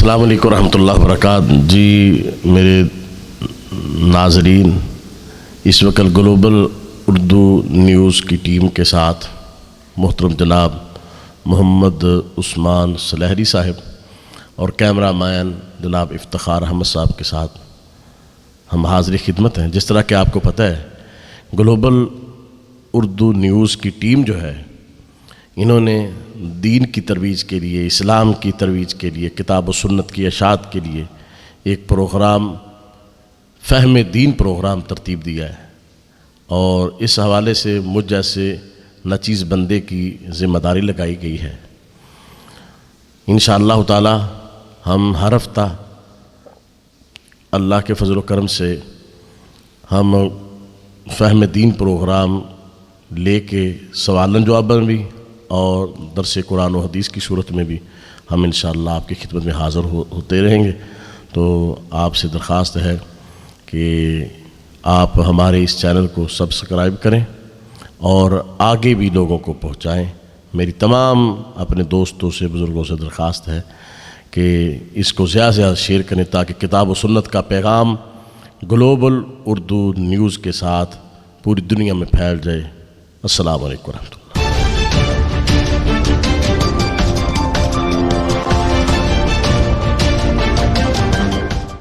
السلام علیکم ورحمۃ اللہ وبرکاتہ۔ جی میرے ناظرین، اس وقت گلوبل اردو نیوز کی ٹیم کے ساتھ محترم جناب محمد عثمان سلیحری صاحب اور کیمرہ مین جناب افتخار احمد صاحب کے ساتھ ہم حاضر خدمت ہیں۔ جس طرح کہ آپ کو پتہ ہے، گلوبل اردو نیوز کی ٹیم جو ہے، انہوں نے دین کی ترویج کے لیے، اسلام کی ترویج کے لیے، کتاب و سنت کی اشاعت کے لیے ایک پروگرام، فہم دین پروگرام ترتیب دیا ہے، اور اس حوالے سے مجھ جیسے ناچیز بندے کی ذمہ داری لگائی گئی ہے۔ انشاءاللہ تعالی ہم ہر ہفتہ اللہ کے فضل و کرم سے ہم فہم دین پروگرام لے کے سوالن جواباً بھی اور درس قرآن و حدیث کی صورت میں بھی ہم انشاءاللہ آپ کی خدمت میں حاضر ہوتے رہیں گے۔ تو آپ سے درخواست ہے کہ آپ ہمارے اس چینل کو سبسکرائب کریں اور آگے بھی لوگوں کو پہنچائیں۔ میری تمام اپنے دوستوں سے، بزرگوں سے درخواست ہے کہ اس کو زیادہ سے زیادہ شیئر کریں تاکہ کتاب و سنت کا پیغام گلوبل اردو نیوز کے ساتھ پوری دنیا میں پھیل جائے۔ السلام علیکم ورحمۃ اللہ۔